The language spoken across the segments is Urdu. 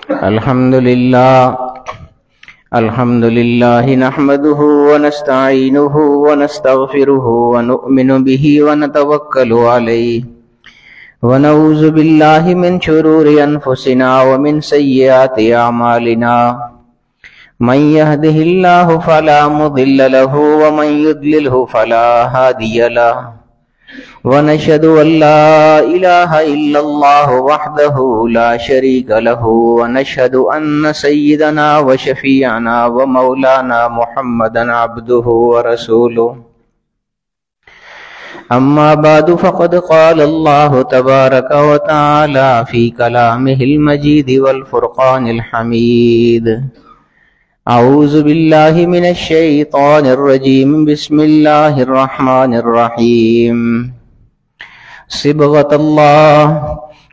الحمد لله نحمده ونستعينه ونستغفره ونؤمن به ونتوكل عليه ونعوذ بالله من شرور أنفسنا ومن سيئات أعمالنا من يهده الله فلا مضل له ومن يضلله فلا هادي له ونشهد أن لا إله إلا الله وحده لا شريك له ونشهد أن سيدنا وشفيعنا ومولانا محمدا عبده ورسوله أما بعد فقد قال الله تبارك وتعالى في كلامه المجيد والفرقان الحميد أعوذ بالله من الشيطان الرجيم بسم الله الرحمن الرحيم صبغة الله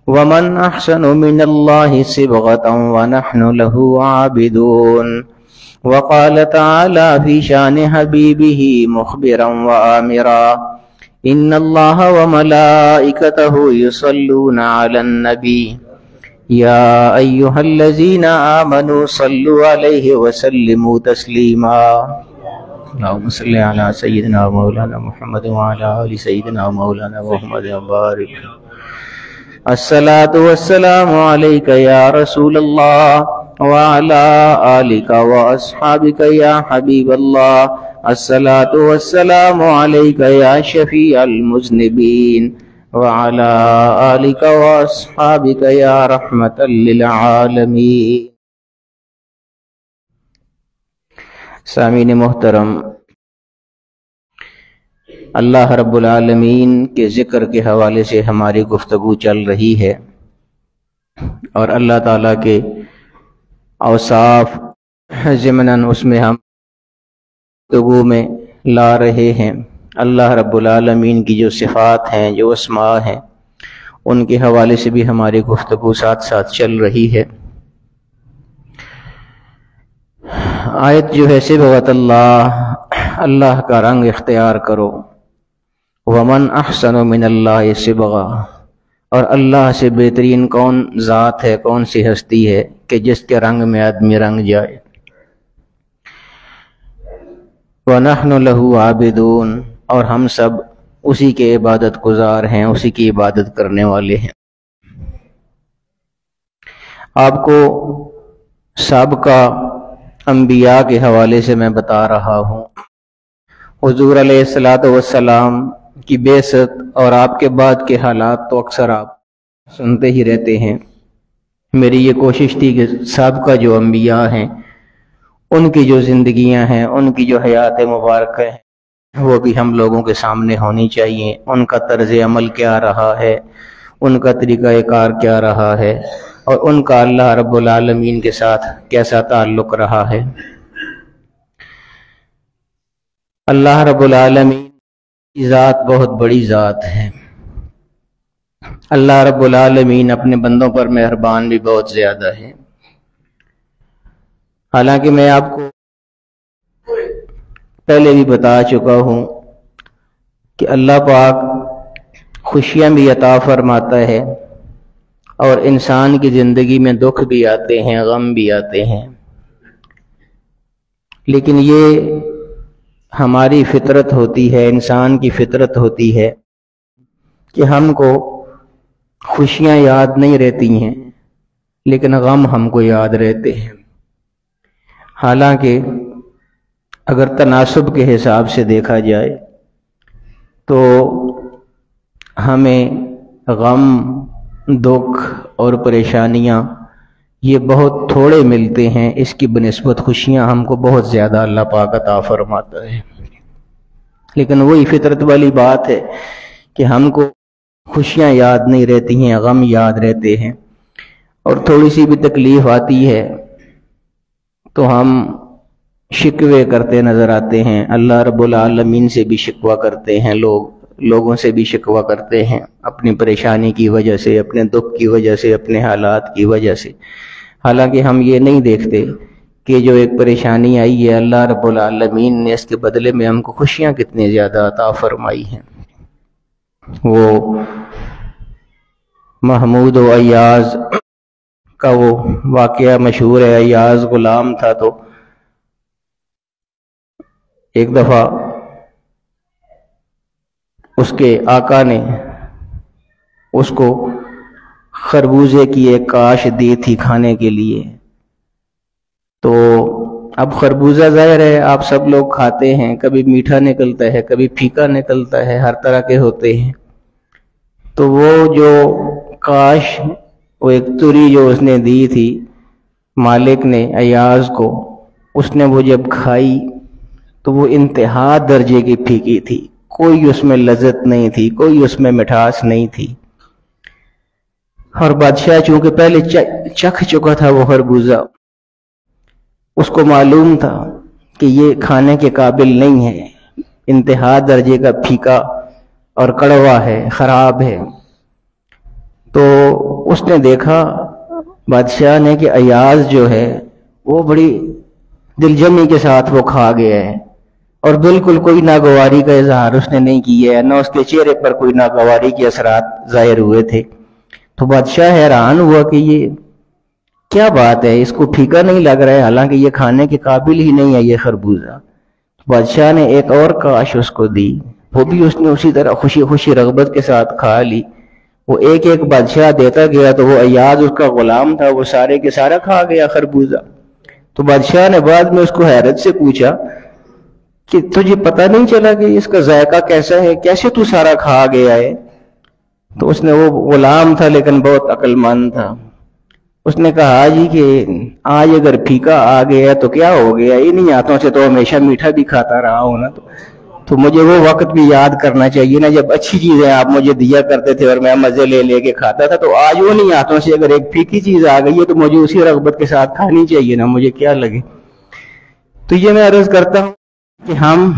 ومن أحسن من الله صبغة ونحن له عابدون وقال تعالى في شان حبيبه مخبرا وآمرا إن الله وملائكته يصلون على النبي يا أيها الذين آمنوا صلوا عليه وسلموا تسليما اللهم صل على سيدنا مولانا محمد وعلى آل سيدنا مولانا محمد وبارك. الصلاة والسلام عليك يا رسول الله وعلى آلك وأصحابك يا حبيب الله. الصلاة والسلام عليك يا شفيع المذنبين وعلى آلك وأصحابك يا رحمة للعالمين. سامعین محترم، اللہ رب العالمین کے ذکر کے حوالے سے ہماری گفتگو چل رہی ہے اور اللہ تعالیٰ کے اوصاف ضمناً اس میں ہم گفتگو میں لا رہے ہیں. اللہ رب العالمین کی جو صفات ہیں، جو اسماء ہیں، ان کے حوالے سے بھی ہماری گفتگو ساتھ ساتھ چل رہی ہے. آیت جو ہے صبغۃ اللہ، اللہ کا رنگ اختیار کرو. ومن احسن من اللہ صبغہ، اور اللہ سے بہترین کون ذات ہے، کون سی ہستی ہے کہ جس کے رنگ میں آدمی رنگ جائے. وَنَحْنُ لَهُ عَابِدُونَ، اور ہم سب اسی کے عبادت گزار ہیں، اسی کی عبادت کرنے والے ہیں. آپ کو سابقہ انبیاء کے حوالے سے میں بتا رہا ہوں. حضور علیہ السلام کی بعثت اور آپ کے بعد کے حالات تو اکثر آپ سنتے ہی رہتے ہیں. میری یہ کوشش تھی کہ سابقہ جو انبیاء ہیں ان کی جو زندگیاں ہیں، ان کی جو حیات مبارکہ ہیں، وہ بھی ہم لوگوں کے سامنے ہونی چاہیے. ان کا طرز عمل کیا رہا ہے، ان کا طریقہ کار کیا رہا ہے، اور ان کا اللہ رب العالمین کے ساتھ کیسا تعلق رہا ہے. اللہ رب العالمین کی ذات بہت بڑی ذات ہے. اللہ رب العالمین اپنے بندوں پر مہربان بھی بہت زیادہ ہے. حالانکہ میں آپ کو پہلے بھی بتا چکا ہوں کہ اللہ پاک خوشیاں بھی عطا فرماتا ہے اور انسان کی زندگی میں دکھ بھی آتے ہیں، غم بھی آتے ہیں. لیکن یہ ہماری فطرت ہوتی ہے، انسان کی فطرت ہوتی ہے کہ ہم کو خوشیاں یاد نہیں رہتی ہیں لیکن غم ہم کو یاد رہتے ہیں. حالانکہ اگر تناسب کے حساب سے دیکھا جائے تو ہمیں غم، دکھ اور پریشانیاں یہ بہت تھوڑے ملتے ہیں، اس کی بنسبت خوشیاں ہم کو بہت زیادہ اللہ پاک عطا فرماتا ہے. لیکن وہی فطرت والی بات ہے کہ ہم کو خوشیاں یاد نہیں رہتی ہیں، غم یاد رہتے ہیں، اور تھوڑی سی بھی تکلیف آتی ہے تو ہم شکوے کرتے نظر آتے ہیں. اللہ رب العالمین سے بھی شکوہ کرتے ہیں، لوگوں سے بھی شکوہ کرتے ہیں اپنی پریشانی کی وجہ سے، اپنے دکھ کی وجہ سے، اپنے حالات کی وجہ سے. حالانکہ ہم یہ نہیں دیکھتے کہ جو ایک پریشانی آئی ہے اللہ رب العالمین نے اس کے بدلے میں ہم کو خوشیاں کتنی زیادہ عطا فرمائی ہیں. وہ محمود و ایاز کا وہ واقعہ مشہور ہے، ایاز غلام تھا تو ایک دفعہ اس کے آقا نے اس کو خربوزے کی ایک کاش دی تھی کھانے کے لیے. تو اب خربوزہ ظاہر ہے آپ سب لوگ کھاتے ہیں، کبھی میٹھا نکلتا ہے کبھی پھیکا نکلتا ہے، ہر طرح کے ہوتے ہیں. تو وہ جو کاش، وہ ایک تری جو اس نے دی تھی مالک نے ایاز کو، اس نے وہ جب کھائی تو وہ انتہا درجے کی پھیکی تھی، کوئی اس میں لذت نہیں تھی، کوئی اس میں مٹھاس نہیں تھی. اور بادشاہ چونکہ پہلے چکھ چکا تھا وہ خربوزہ، اس کو معلوم تھا کہ یہ کھانے کے قابل نہیں ہے، انتہا درجے کا پھیکا اور کڑوا ہے، خراب ہے. تو اس نے دیکھا بادشاہ نے کہ ایاز جو ہے وہ بڑی دلجمی کے ساتھ وہ کھا گیا ہے، اور بالکل کوئی ناگواری کا اظہار اس نے نہیں کیا ہے، نہ اس کے چہرے پر کوئی ناگواری کے اثرات ظاہر ہوئے تھے. تو بادشاہ حیران ہوا کہ یہ کیا بات ہے، اس کو پھیکا نہیں لگ رہا ہے، حالانکہ یہ کھانے کے قابل ہی نہیں ہے یہ خربوزہ. بادشاہ نے ایک اور کاش اس کو دی، وہ بھی اس نے اسی طرح خوشی خوشی رغبت کے ساتھ کھا لی. وہ ایک ایک بادشاہ دیتا گیا تو وہ ایاز اس کا غلام تھا، وہ سارے کے سارا کھا گیا خربوزہ. تو بادشاہ نے بعد میں اس کو حیرت سے پوچھا کہ تجھے پتہ نہیں چلا کہ اس کا ذائقہ کیسا ہے، کیسے تو سارا کھا گیا ہے؟ تو اس نے، وہ غلام تھا لیکن بہت عقل مند تھا، اس نے کہا جی کہ آج اگر پھیکا آ گیا تو کیا ہو گیا، انہی ہاتھوں سے تو ہمیشہ میٹھا بھی کھاتا رہا ہوں نا، تو مجھے وہ وقت بھی یاد کرنا چاہیے نا جب اچھی چیزیں آپ مجھے دیا کرتے تھے اور میں مزے لے لے کے کھاتا تھا. تو آج انہی ہاتھوں سے اگر ایک پھیکی چیز آ گئی ہے تو مجھے اسی رغبت کے ساتھ کھانی چاہیے نا، مجھے کیا لگے. تو یہ میں عرض کرتا ہوں کہ ہم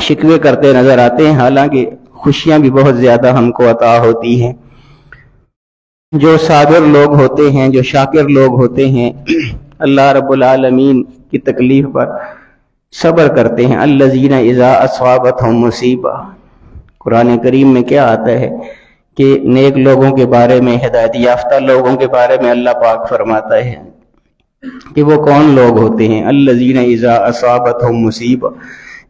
شکوے کرتے نظر آتے ہیں، حالانکہ خوشیاں بھی بہت زیادہ ہم کو عطا ہوتی ہیں. جو صابر لوگ ہوتے ہیں، جو شاکر لوگ ہوتے ہیں، اللہ رب العالمین کی تکلیف پر صبر کرتے ہیں. الذین اذا اصابتہم مصیبہ، قرآن کریم میں کیا آتا ہے کہ نیک لوگوں کے بارے میں، ہدایت یافتہ لوگوں کے بارے میں اللہ پاک فرماتا ہے کہ وہ کون لوگ ہوتے ہیں. الذین اذا اصابتہم مصیبہ،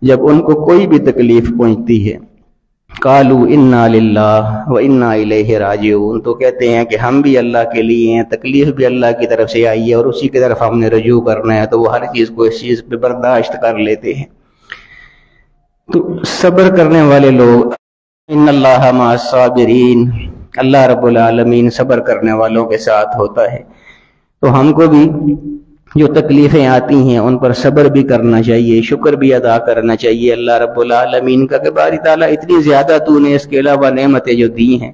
جب ان کو کوئی بھی تکلیف پہنچتی ہے، قالوا انا للہ و انا الیہ راجعون، تو کہتے ہیں کہ ہم بھی اللہ کے لیے ہیں، تکلیف بھی اللہ کی طرف سے آئی ہے اور اسی کی طرف ہم نے رجوع کرنا ہے. تو وہ ہر چیز کو اس چیز پہ برداشت کر لیتے ہیں. تو صبر کرنے والے لوگ، ان اللہ مع الصابرین، اللہ رب العالمین صبر کرنے والوں کے ساتھ ہوتا ہے. تو ہم کو بھی جو تکلیفیں آتی ہیں ان پر صبر بھی کرنا چاہیے، شکر بھی ادا کرنا چاہیے اللہ رب العالمین کا کہ باری تعالیٰ اتنی زیادہ تو نے اس کے علاوہ نعمتیں جو دی ہیں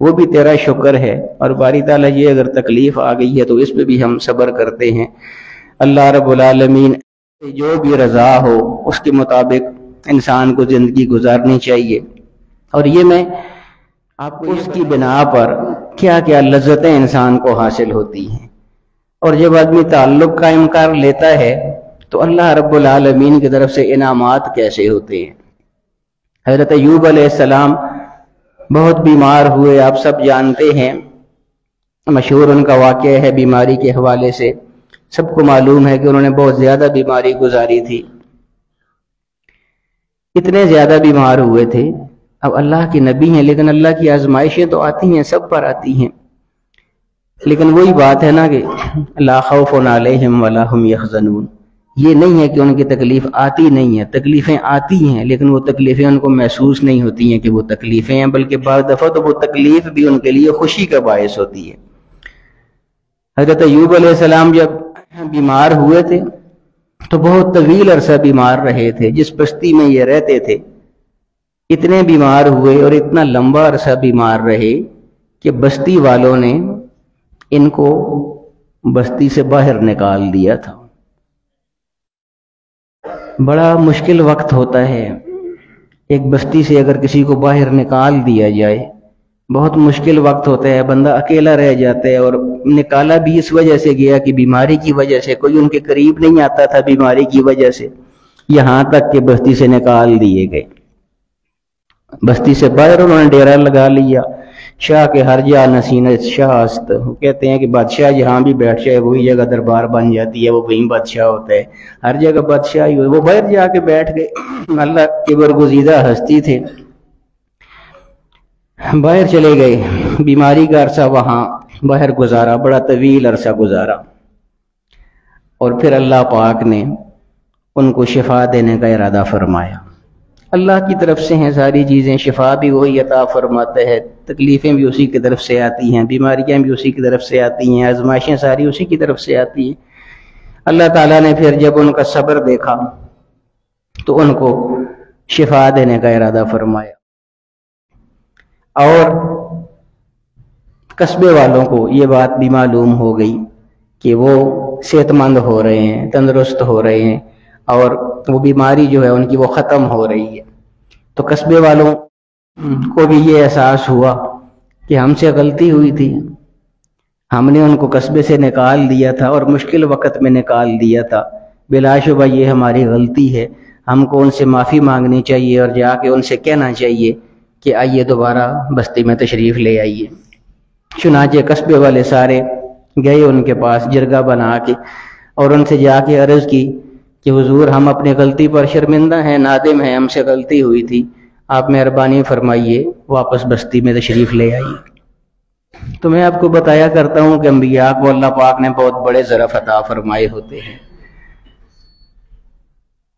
وہ بھی تیرا شکر ہے، اور باری تعالیٰ یہ اگر تکلیف آ گئی ہے تو اس پہ بھی ہم صبر کرتے ہیں. اللہ رب العالمین جو بھی رضا ہو اس کے مطابق انسان کو زندگی گزارنی چاہیے. اور یہ میں آپ کو اس کی بنا پر کیا کیا لذتیں انسان کو حاصل ہوتی ہیں، اور جب آدمی تعلق قائم کر لیتا ہے تو اللہ رب العالمین کی طرف سے انعامات کیسے ہوتے ہیں. حضرت ایوب علیہ السلام بہت بیمار ہوئے، آپ سب جانتے ہیں، مشہور ان کا واقعہ ہے بیماری کے حوالے سے، سب کو معلوم ہے کہ انہوں نے بہت زیادہ بیماری گزاری تھی، اتنے زیادہ بیمار ہوئے تھے. اب اللہ کے نبی ہیں لیکن اللہ کی آزمائشیں تو آتی ہیں، سب پر آتی ہیں، لیکن وہی بات ہے نا کہ لا خوف علیہم ولا هم یحزنون، یہ نہیں ہے کہ ان کی تکلیف آتی نہیں ہے، تکلیفیں آتی ہیں لیکن وہ تکلیفیں ان کو محسوس نہیں ہوتی ہیں کہ وہ تکلیفیں ہیں، بلکہ بعض دفعہ تو وہ تکلیف بھی ان کے لیے خوشی کا باعث ہوتی ہے. حضرت ایوب علیہ السلام جب بیمار ہوئے تھے تو بہت طویل عرصہ بیمار رہے تھے. جس بستی میں یہ رہتے تھے اتنے بیمار ہوئے اور اتنا لمبا عرصہ بیمار رہے کہ بستی والوں نے ان کو بستی سے باہر نکال دیا تھا. بڑا مشکل وقت ہوتا ہے، ایک بستی سے اگر کسی کو باہر نکال دیا جائے بہت مشکل وقت ہوتا ہے، بندہ اکیلا رہ جاتا ہے. اور نکالا بھی اس وجہ سے گیا کہ بیماری کی وجہ سے کوئی ان کے قریب نہیں آتا تھا، بیماری کی وجہ سے، یہاں تک کہ بستی سے نکال دیے گئے. بستی سے باہر انہوں نے ڈیرا لگا لیا شاہ کے ہر جا نصیحت شاہ است، وہ کہتے ہیں کہ بادشاہ جہاں بھی بیٹھ جائے وہی جگہ دربار بن جاتی ہے، وہ وہیں بادشاہ ہوتا ہے، ہر جگہ بادشاہ ہی وہ باہر جا کے بیٹھ گئے۔ اللہ کے برگزیدہ ہستی تھے، باہر چلے گئے، بیماری کا عرصہ وہاں باہر گزارا، بڑا طویل عرصہ گزارا، اور پھر اللہ پاک نے ان کو شفا دینے کا ارادہ فرمایا۔ اللہ کی طرف سے ہیں ساری چیزیں، شفا بھی وہی عطا فرماتا ہے، تکلیفیں بھی اسی کی طرف سے آتی ہیں، بیماریاں بھی اسی کی طرف سے آتی ہیں، آزمائشیں ساری اسی کی طرف سے آتی ہیں۔ اللہ تعالیٰ نے پھر جب ان کا صبر دیکھا تو ان کو شفا دینے کا ارادہ فرمایا، اور قصبے والوں کو یہ بات بھی معلوم ہو گئی کہ وہ صحت مند ہو رہے ہیں، تندرست ہو رہے ہیں، اور وہ بیماری جو ہے ان کی وہ ختم ہو رہی ہے۔ تو قصبے والوں کو بھی یہ احساس ہوا کہ ہم سے غلطی ہوئی تھی، ہم نے ان کو قصبے سے نکال دیا تھا اور مشکل وقت میں نکال دیا تھا، بلا شبہ یہ ہماری غلطی ہے، ہم کو ان سے معافی مانگنی چاہیے اور جا کے ان سے کہنا چاہیے کہ آئیے دوبارہ بستی میں تشریف لے آئیے۔ چنانچہ قصبے والے سارے گئے ان کے پاس جرگہ بنا کے، اور ان سے جا کے عرض کی کہ حضور ہم اپنی غلطی پر شرمندہ ہیں، نادم ہیں، ہم سے غلطی ہوئی تھی، آپ مہربانی فرمائیے واپس بستی میں تشریف لے آئیے۔ تو میں آپ کو بتایا کرتا ہوں کہ انبیاء کو اللہ پاک نے بہت بڑے ظرف عطا فرمائے ہوتے ہیں۔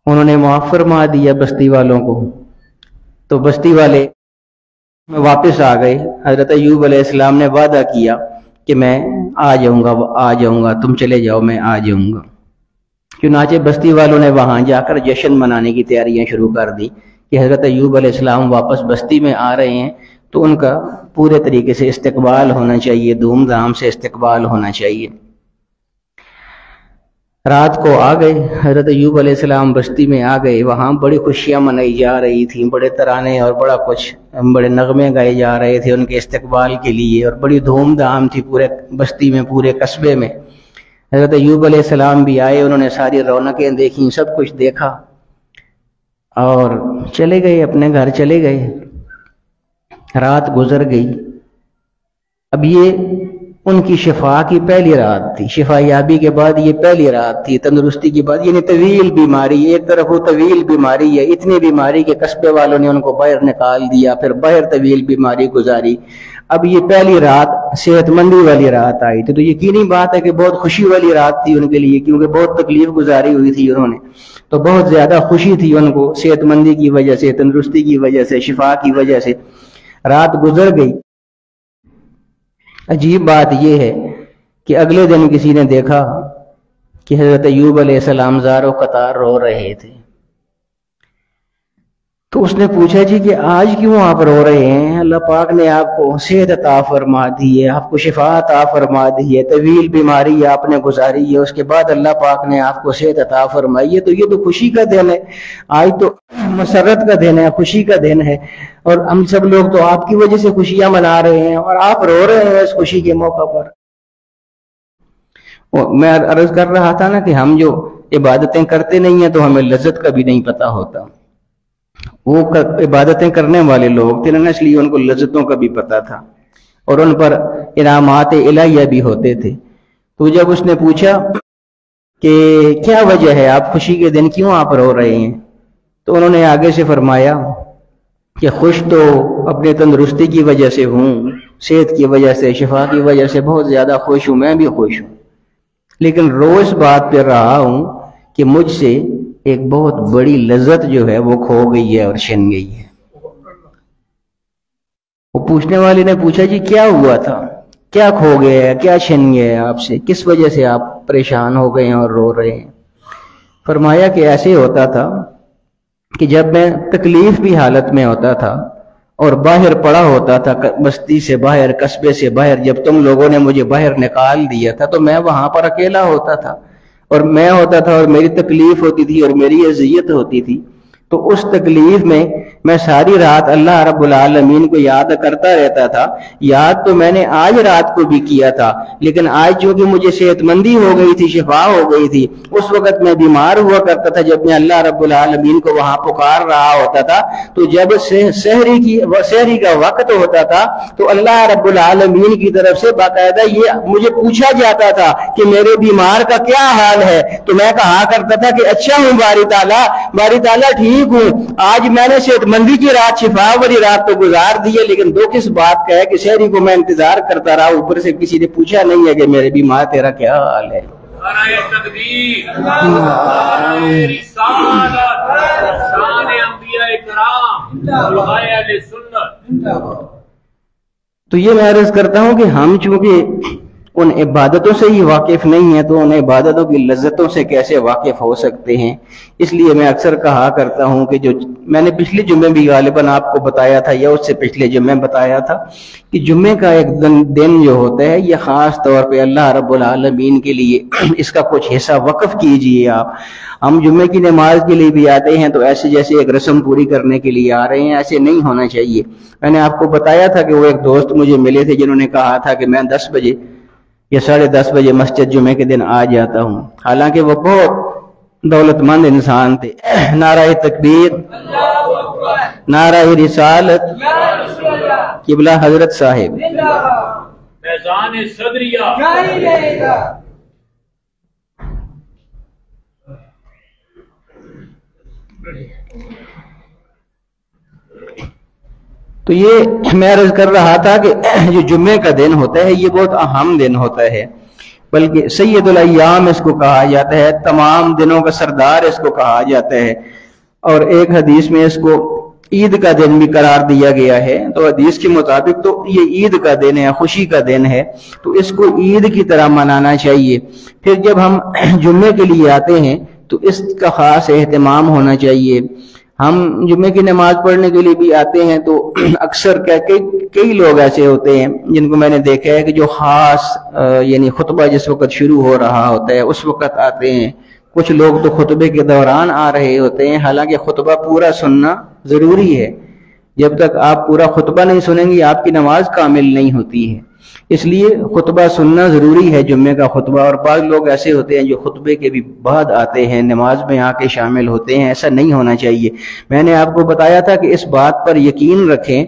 انہوں نے معاف فرما دیا بستی والوں کو، تو بستی والے واپس آ گئے۔ حضرت ایوب علیہ السلام نے وعدہ کیا کہ میں آ جاؤں گا، تم چلے جاؤ، میں آ جاؤں گا۔ چنانچہ بستی والوں نے وہاں جا کر جشن منانے کی تیاریاں شروع کر دی کہ حضرت ایوب علیہ السلام واپس بستی میں آ رہے ہیں، تو ان کا پورے طریقے سے استقبال ہونا چاہیے، دھوم دھام سے استقبال ہونا چاہیے۔ رات کو آ گئے حضرت ایوب علیہ السلام، بستی میں آ گئے، وہاں بڑی خوشیاں منائی جا رہی تھیں، بڑے ترانے اور بڑا کچھ بڑے نغمے گائے جا رہے تھے ان کے استقبال کے لیے، اور بڑی دھوم دھام تھی پورے بستی میں، پورے قصبے میں۔ حضرت ایوب علیہ السلام بھی آئے، انہوں نے ساری رونقیں دیکھیں، سب کچھ دیکھا، اور چلے گئے اپنے گھر چلے گئے۔ رات گزر گئی، اب یہ ان کی شفا کی پہلی رات تھی، شفا یابی کے بعد یہ پہلی رات تھی، تندرستی کے بعد، یعنی طویل بیماری، ایک طرف وہ طویل بیماری ہے، اتنی بیماری کہ قصبے والوں نے ان کو باہر نکال دیا، پھر باہر طویل بیماری گزاری، اب یہ پہلی رات صحت مندی والی رات آئی تھی، تو یقینی بات ہے کہ بہت خوشی والی رات تھی ان کے لیے، کیونکہ بہت تکلیف گزاری ہوئی تھی انہوں نے، تو بہت زیادہ خوشی تھی ان کو صحت مندی کی وجہ سے، تندرستی کی وجہ سے، شفا کی وجہ سے۔ رات گزر گئی، عجیب بات یہ ہے کہ اگلے دن کسی نے دیکھا کہ حضرت ایوب علیہ السلام زار و قطار رو رہے تھے، تو اس نے پوچھا جی کہ آج کیوں آپ رو رہے ہیں؟ اللہ پاک نے آپ کو صحت عطا فرما دی ہے، آپ کو شفا عطا فرما دی ہے، طویل بیماری آپ نے گزاری ہے، اس کے بعد اللہ پاک نے آپ کو صحت عطا فرمائی ہے، تو یہ تو خوشی کا دن ہے، آج تو مسرت کا دن ہے، خوشی کا دن ہے، اور ہم سب لوگ تو آپ کی وجہ سے خوشیاں منا رہے ہیں، اور آپ رو رہے ہیں اس خوشی کے موقع پر۔ میں عرض کر رہا تھا نا کہ ہم جو عبادتیں کرتے نہیں ہیں تو ہمیں لذت کا بھی نہیں پتا ہوتا، وہ عبادتیں کرنے والے لوگ تھے نا، اس لیے ان کو لذتوں کا بھی پتا تھا، اور ان پر انعامات الہیہ بھی ہوتے تھے۔ تو جب اس نے پوچھا کہ کیا وجہ ہے، آپ خوشی کے دن کیوں آپ رو رہے ہیں، تو انہوں نے آگے سے فرمایا کہ خوش تو اپنے تندرستی کی وجہ سے ہوں، صحت کی وجہ سے، شفا کی وجہ سے بہت زیادہ خوش ہوں، میں بھی خوش ہوں، لیکن روز بات پہ رہا ہوں کہ مجھ سے ایک بہت بڑی لذت جو ہے وہ کھو گئی ہے اور چھن گئی ہے۔ وہ پوچھنے والے نے پوچھا جی کیا ہوا تھا، کیا کھو گیا ہے، کیا چھن گیا ہے آپ سے، کس وجہ سے آپ پریشان ہو گئے ہیں اور رو رہے ہیں؟ فرمایا کہ ایسے ہوتا تھا کہ جب میں تکلیف بھی حالت میں ہوتا تھا اور باہر پڑا ہوتا تھا، بستی سے باہر، قصبے سے باہر، جب تم لوگوں نے مجھے باہر نکال دیا تھا تو میں وہاں پر اکیلا ہوتا تھا، اور میں ہوتا تھا اور میری تکلیف ہوتی تھی اور میری اذیت ہوتی تھی، تو اس تکلیف میں ساری رات اللہ رب العالمین کو یاد کرتا رہتا تھا. یاد تو میں نے آج رات کو بھی کیا تھا، لیکن آج چونکہ مجھے صحت مندی ہو گئی تھی، شفا ہو گئی تھی، اس وقت میں بیمار ہوا کرتا تھا جب میں اللہ رب العالمین کو وہاں پکار رہا ہوتا تھا. تو جب سحری کا وقت ہوتا تھا تو اللہ رب العالمین کی طرف سے باقاعدہ یہ مجھے پوچھا جاتا تھا کہ میرے بیمار کا کیا حال ہے. تو میں کہا کرتا تھا کہ اچھا ہوں باری تعالیٰ ٹھیک ہوں. آج میں نے صحت مندی کی رات، شفا والی رات تو گزار دی ہے، لیکن دو کس بات کا ہے کہ شہری کو میں انتظار کرتا رہا، اوپر سے کسی نے پوچھا نہیں ہے کہ میرے بیمار تیرا کیا حال ہے. تو یہ میں عرض کرتا ہوں کہ ہم چونکہ ان عبادتوں سے ہی واقف نہیں ہیں تو ان عبادتوں کی لذتوں سے کیسے واقف ہو سکتے ہیں. اس لیے میں اکثر کہا کرتا ہوں کہ جو میں نے پچھلے جمعے بھی غالباً آپ کو بتایا تھا یا اس سے پچھلے جمعے بتایا تھا کہ جمعے کا ایک دن جو ہوتا ہے یہ خاص طور پہ اللہ رب العالمین کے لیے اس کا کچھ حصہ وقف کیجئے آپ. ہم جمعے کی نماز کے لیے بھی آتے ہیں تو ایسے جیسے ایک رسم پوری کرنے کے لیے آ رہے ہیں، ایسے نہیں ہونا چاہیے. میں نے آپ کو بتایا تھا کہ وہ ایک دوست مجھے ملے تھے جنہوں نے کہا تھا کہ میں 10 بجے یا 10:30 بجے مسجد جمعے کے دن آ جاتا ہوں، حالانکہ وہ بہت دولت مند انسان تھے. نعرہ تکبیر، نعرہ رسالت، قبلہ حضرت صاحب. تو یہ میں عرض کر رہا تھا کہ جو جمعے کا دن ہوتا ہے یہ بہت اہم دن ہوتا ہے، بلکہ سید الایام اس کو کہا جاتا ہے، تمام دنوں کا سردار اس کو کہا جاتا ہے. اور ایک حدیث میں اس کو عید کا دن بھی قرار دیا گیا ہے. تو حدیث کے مطابق تو یہ عید کا دن ہے، خوشی کا دن ہے، تو اس کو عید کی طرح منانا چاہیے. پھر جب ہم جمعے کے لیے آتے ہیں تو اس کا خاص اہتمام ہونا چاہیے. ہم جمعے کی نماز پڑھنے کے لیے بھی آتے ہیں تو اکثر کئی لوگ ایسے ہوتے ہیں جن کو میں نے دیکھا ہے کہ جو خاص یعنی خطبہ جس وقت شروع ہو رہا ہوتا ہے اس وقت آتے ہیں. کچھ لوگ تو خطبے کے دوران آ رہے ہوتے ہیں، حالانکہ خطبہ پورا سننا ضروری ہے. جب تک آپ پورا خطبہ نہیں سنیں گے آپ کی نماز کامل نہیں ہوتی ہے. اس لیے خطبہ سننا ضروری ہے، جمعے کا خطبہ. اور بعض لوگ ایسے ہوتے ہیں جو خطبے کے بھی بعد آتے ہیں، نماز میں آ کے شامل ہوتے ہیں. ایسا نہیں ہونا چاہیے. میں نے آپ کو بتایا تھا کہ اس بات پر یقین رکھیں،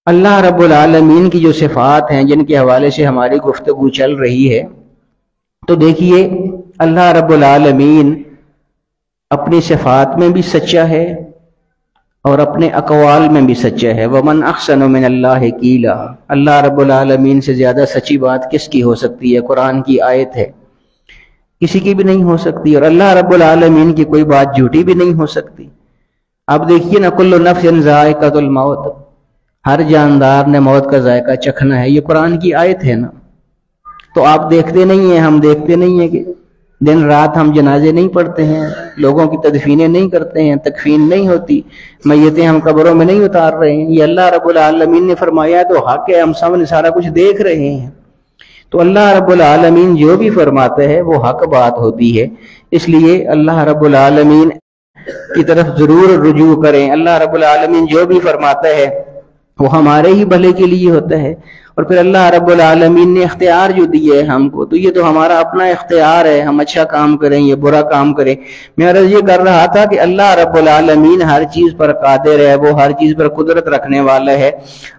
اللہ رب العالمین کی جو صفات ہیں جن کے حوالے سے ہماری گفتگو چل رہی ہے، تو دیکھیے اللہ رب العالمین اپنی صفات میں بھی سچا ہے اور اپنے اقوال میں بھی سچا ہے. وَمَنْ أَحْسَنُ مِنَ اللَّهِ قِيلًا. اللہ رب العالمین سے زیادہ سچی بات کس کی ہو سکتی ہے؟ قرآن کی آیت ہے، کسی کی بھی نہیں ہو سکتی. اور اللہ رب العالمین کی کوئی بات جھوٹی بھی نہیں ہو سکتی. آپ دیکھیے نا، کل نفس ذائقۃ الموت، ہر جاندار نے موت کا ذائقہ چکھنا ہے. یہ قرآن کی آیت ہے نا. تو آپ دیکھتے نہیں ہیں، ہم دیکھتے نہیں ہیں کہ دن رات ہم جنازے نہیں پڑھتے ہیں، لوگوں کی تدفینیں نہیں کرتے ہیں، تکفین نہیں ہوتی، میتیں ہم قبروں میں نہیں اتار رہے ہیں. یہ اللہ رب العالمین نے فرمایا تو حق ہے، ہم سامنے سارا کچھ دیکھ رہے ہیں. تو اللہ رب العالمین جو بھی فرماتا ہے وہ حق بات ہوتی ہے. اس لیے اللہ رب العالمین کی طرف ضرور رجوع کریں. اللہ رب العالمین جو بھی فرماتا ہے وہ ہمارے ہی بھلے کے لیے ہوتا ہے. اور پھر اللہ رب العالمین نے اختیار جو دیے ہے ہم کو، تو یہ تو ہمارا اپنا اختیار ہے، ہم اچھا کام کریں یا برا کام کریں. میں عرض یہ کر رہا تھا کہ اللہ رب العالمین ہر چیز پر قادر ہے، وہ ہر چیز پر قدرت رکھنے والا ہے.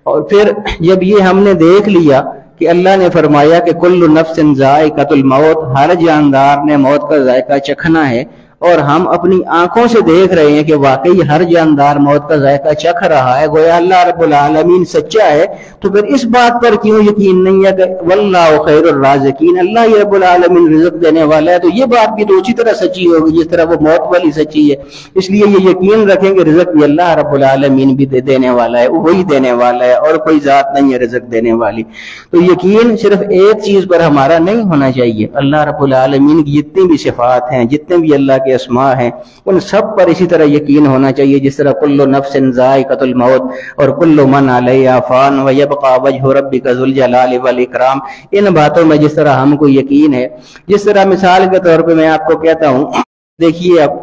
اور پھر جب یہ ہم نے دیکھ لیا کہ اللہ نے فرمایا کہ کل نفس ذائقۃ الموت، ہر جاندار نے موت کا ذائقہ چکھنا ہے، اور ہم اپنی آنکھوں سے دیکھ رہے ہیں کہ واقعی ہر جاندار موت کا ذائقہ چکھ رہا ہے، گویا اللہ رب العالمین سچا ہے. تو پھر اس بات پر کیوں یقین نہیں ہے کہ واللہ خیر الرازقین، اللہ رب العالمین رزق دینے والا ہے. تو یہ بات بھی تو اسی طرح سچی ہوگی جس طرح وہ موت والی سچی ہے. اس لیے یہ یقین رکھیں کہ رزق بھی اللہ رب العالمین بھی دینے والا ہے، وہی دینے والا ہے، اور کوئی ذات نہیں ہے رزق دینے والی. تو یقین صرف ایک چیز پر ہمارا نہیں ہونا چاہیے. اللہ رب العالمین کی جتنی بھی صفات ہیں، جتنے بھی اللہ کے اسماء ہیں، ان سب پر اسی طرح یقین ہونا چاہیے جس طرح کل نفس ذائقۃ الموت اور کل من علیہا فان ویبقى وجہ ربک ذو الجلال والاکرام. ان باتوں میں جس طرح ہم کو یقین ہے، جس طرح مثال کے طور پہ میں آپ کو کہتا ہوں، دیکھیے اب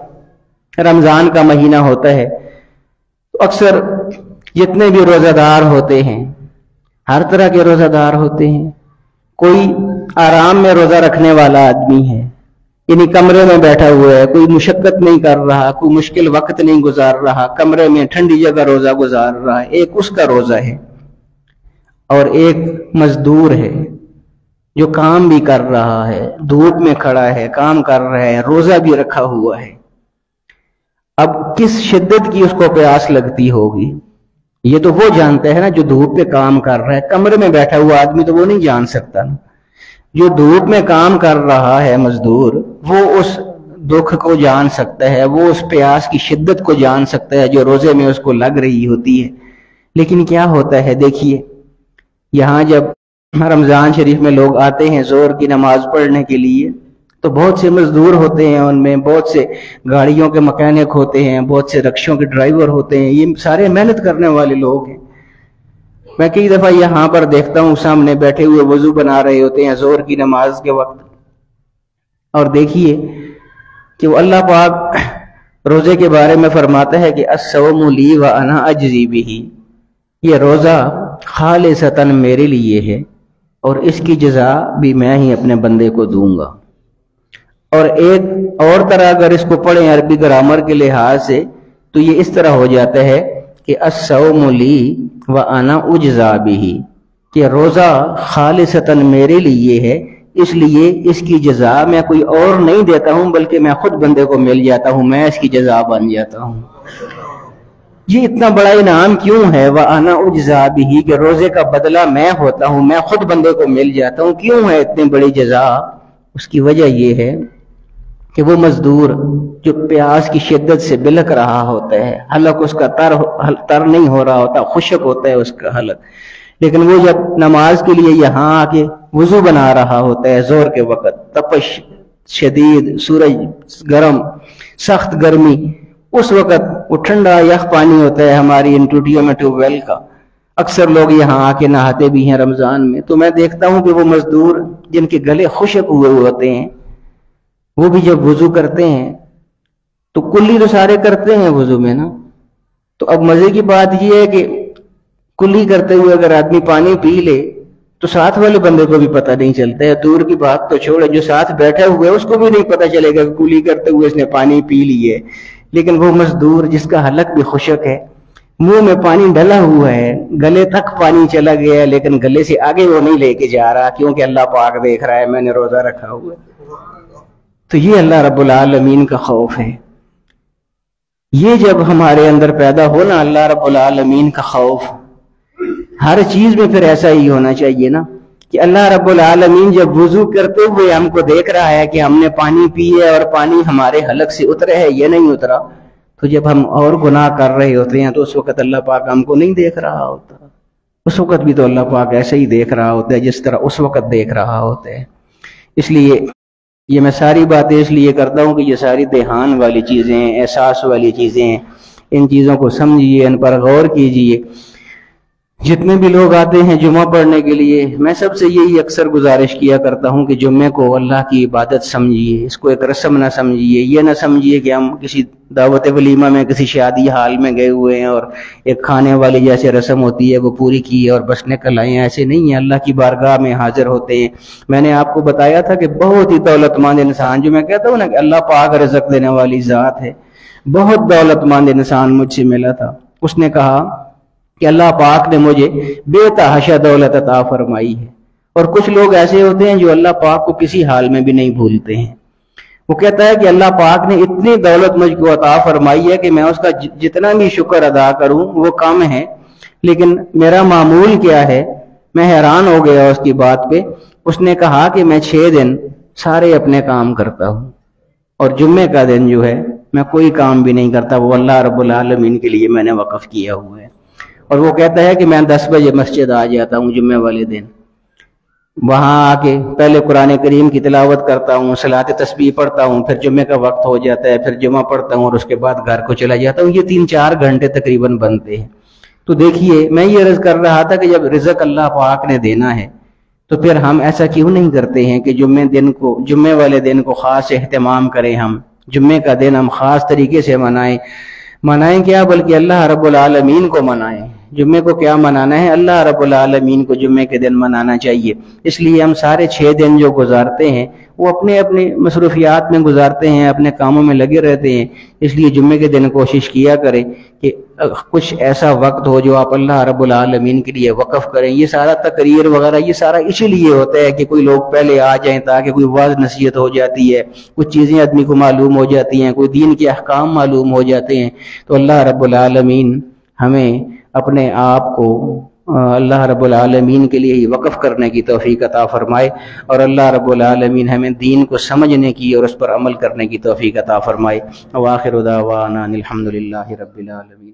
رمضان کا مہینہ ہوتا ہے تو اکثر جتنے بھی روزہ دار ہوتے ہیں، ہر طرح کے روزہ دار ہوتے ہیں. کوئی آرام میں روزہ رکھنے والا آدمی ہے، یعنی کمرے میں بیٹھا ہوا ہے، کوئی مشقت نہیں کر رہا، کوئی مشکل وقت نہیں گزار رہا، کمرے میں ٹھنڈی جگہ روزہ گزار رہا ہے، ایک اس کا روزہ ہے. اور ایک مزدور ہے جو کام بھی کر رہا ہے، دھوپ میں کھڑا ہے، کام کر رہا ہے، روزہ بھی رکھا ہوا ہے. اب کس شدت کی اس کو پیاس لگتی ہوگی، یہ تو وہ جانتا ہے نا جو دھوپ پہ کام کر رہا ہے. کمرے میں بیٹھا ہوا آدمی تو وہ نہیں جان سکتا نا. جو دھوپ میں کام کر رہا ہے مزدور، وہ اس دکھ کو جان سکتا ہے، وہ اس پیاس کی شدت کو جان سکتا ہے جو روزے میں اس کو لگ رہی ہوتی ہے. لیکن کیا ہوتا ہے، دیکھیے یہاں جب رمضان شریف میں لوگ آتے ہیں ظہر کی نماز پڑھنے کے لیے تو بہت سے مزدور ہوتے ہیں، ان میں بہت سے گاڑیوں کے مکینک ہوتے ہیں، بہت سے رکشوں کے ڈرائیور ہوتے ہیں، یہ سارے محنت کرنے والے لوگ ہیں. میں کئی دفعہ یہاں پر دیکھتا ہوں سامنے بیٹھے ہوئے وضو بنا رہے ہوتے ہیں ظہر کی نماز کے وقت. اور دیکھیے کہ وہ اللہ پاک روزے کے بارے میں فرماتا ہے کہ الصوم لی وانا اجزی بہ، یہ روزہ خالصتاً میرے لیے ہے اور اس کی جزا بھی میں ہی اپنے بندے کو دوں گا. اور ایک اور طرح اگر اس کو پڑھیں عربی گرامر کے لحاظ سے تو یہ اس طرح ہو جاتا ہے کہ الصوم لی وانا اجزا بہ، کہ روزہ خالصتاً میرے لیے ہے، اس لیے اس کی جزا میں کوئی اور نہیں دیتا ہوں بلکہ میں خود بندے کو مل جاتا ہوں، میں اس کی جزا بن جاتا ہوں. یہ اتنا بڑا انعام کیوں ہے وانا اجزا بہ، کہ روزے کا بدلہ میں ہوتا ہوں، میں خود بندے کو مل جاتا ہوں. کیوں ہے اتنی بڑی جزا؟ اس کی وجہ یہ ہے کہ وہ مزدور جو پیاس کی شدت سے بلک رہا ہوتا ہے، حلق اس کا تر نہیں ہو رہا ہوتا، خشک ہوتا ہے اس کا حلق، لیکن وہ جب نماز کے لیے یہاں آ کے وضو بنا رہا ہوتا ہے ظہر کے وقت، تپش شدید، سورج گرم، سخت گرمی، اس وقت وہ ٹھنڈا یخ پانی ہوتا ہے ہماری ان ٹوٹیوں میں ٹیوب ویل کا. اکثر لوگ یہاں آ کے نہاتے بھی ہیں رمضان میں، تو میں دیکھتا ہوں کہ وہ مزدور جن کے گلے خشک ہوئے ہوتے ہیں وہ بھی جب وضو کرتے ہیں تو کلی تو سارے کرتے ہیں وضو میں نا. تو اب مزے کی بات یہ ہے کہ کلی کرتے ہوئے اگر آدمی پانی پی لے تو ساتھ والے بندے کو بھی پتہ نہیں چلتا ہے. دور کی بات تو چھوڑے، جو ساتھ بیٹھا ہوا ہے اس کو بھی نہیں پتہ چلے گا کہ کلی کرتے ہوئے اس نے پانی پی لیے. لیکن وہ مزدور جس کا حلق بھی خشک ہے، منہ میں پانی ڈلا ہوا ہے، گلے تک پانی چلا گیا ہے، لیکن گلے سے آگے وہ نہیں لے کے جا رہا کیونکہ اللہ پاک دیکھ رہا ہے میں نے روزہ رکھا ہوا ہے. تو یہ اللہ رب العالمین کا خوف ہے. یہ جب ہمارے اندر پیدا ہونا اللہ رب العالمین کا خوف، ہر چیز میں پھر ایسا ہی ہونا چاہیے نا کہ اللہ رب العالمین جب وضو کرتے ہوئے ہم کو دیکھ رہا ہے کہ ہم نے پانی پی ہے اور پانی ہمارے حلق سے اترا ہے یہ نہیں اترا، تو جب ہم اور گناہ کر رہے ہوتے ہیں تو اس وقت اللہ پاک ہم کو نہیں دیکھ رہا ہوتا. اس وقت بھی تو اللہ پاک ایسے ہی دیکھ رہا ہوتا ہے جس طرح اس وقت دیکھ رہا ہوتا ہے. اس لیے یہ میں ساری باتیں اس لیے کرتا ہوں کہ یہ ساری دھیان والی چیزیں ہیں، احساس والی چیزیں ہیں، ان چیزوں کو سمجھیے، ان پر غور کیجیے. جتنے بھی لوگ آتے ہیں جمعہ پڑھنے کے لیے، میں سب سے یہی اکثر گزارش کیا کرتا ہوں کہ جمعے کو اللہ کی عبادت سمجھیے، اس کو ایک رسم نہ سمجھیے. یہ نہ سمجھیے کہ ہم کسی دعوت ولیمہ میں کسی شادی حال میں گئے ہوئے ہیں اور ایک کھانے والی جیسے رسم ہوتی ہے وہ پوری کی اور بس نکل آئے ہیں. ایسے نہیں ہیں، اللہ کی بارگاہ میں حاضر ہوتے ہیں. میں نے آپ کو بتایا تھا کہ بہت ہی دولت مند انسان، جو میں کہتا ہوں نا کہ اللہ پاک رزق دینے والی ذات ہے، بہت دولت مند انسان مجھ سے ملا تھا. اس نے کہا کہ اللہ پاک نے مجھے بے تحاشا دولت عطا فرمائی ہے. اور کچھ لوگ ایسے ہوتے ہیں جو اللہ پاک کو کسی حال میں بھی نہیں بھولتے ہیں. وہ کہتا ہے کہ اللہ پاک نے اتنی دولت مجھ کو عطا فرمائی ہے کہ میں اس کا جتنا بھی شکر ادا کروں وہ کم ہے. لیکن میرا معمول کیا ہے؟ میں حیران ہو گیا اس کی بات پہ. اس نے کہا کہ میں 6 دن سارے اپنے کام کرتا ہوں اور جمعے کا دن جو ہے میں کوئی کام بھی نہیں کرتا، وہ اللہ رب العالمین کے لیے میں نے وقف کیا ہوا ہے. اور وہ کہتا ہے کہ میں 10 بجے مسجد آ جاتا ہوں جمعے والے دن، وہاں آ کے پہلے قرآن کریم کی تلاوت کرتا ہوں، صلاۃ تسبیح پڑھتا ہوں، پھر جمعے کا وقت ہو جاتا ہے، پھر جمعہ پڑھتا ہوں اور اس کے بعد گھر کو چلا جاتا ہوں. یہ 3-4 گھنٹے تقریباً بنتے ہیں. تو دیکھیے میں یہ عرض کر رہا تھا کہ جب رزق اللہ پاک نے دینا ہے تو پھر ہم ایسا کیوں نہیں کرتے ہیں کہ جمعے والے دن کو خاص اہتمام کریں ہم جمعے کا دن ہم خاص طریقے سے منائیں کیا، بلکہ اللہ رب العالمین کو منائیں۔ جمعے کو کیا منانا ہے؟ اللہ رب العالمین کو جمعے کے دن منانا چاہیے۔ اس لیے ہم سارے 6 دن جو گزارتے ہیں وہ اپنے اپنے مصروفیات میں گزارتے ہیں، اپنے کاموں میں لگے رہتے ہیں۔ اس لیے جمعے کے دن کوشش کیا کریں کہ کچھ ایسا وقت ہو جو آپ اللہ رب العالمین کے لیے وقف کریں۔ یہ سارا تقریر وغیرہ یہ سارا اسی لیے ہوتا ہے کہ کوئی لوگ پہلے آ جائیں تاکہ کوئی واعظ نصیحت ہو جاتی ہے، کچھ چیزیں آدمی کو معلوم ہو جاتی ہیں، کوئی دین کے احکام معلوم ہو جاتے ہیں۔ تو اللہ رب العالمین ہمیں اپنے آپ کو اللہ رب العالمین کے لیے ہی وقف کرنے کی توفیق عطا فرمائے، اور اللہ رب العالمین ہمیں دین کو سمجھنے کی اور اس پر عمل کرنے کی توفیق عطا فرمائے۔ وآخر دعوانا الحمدللہ رب العالمین۔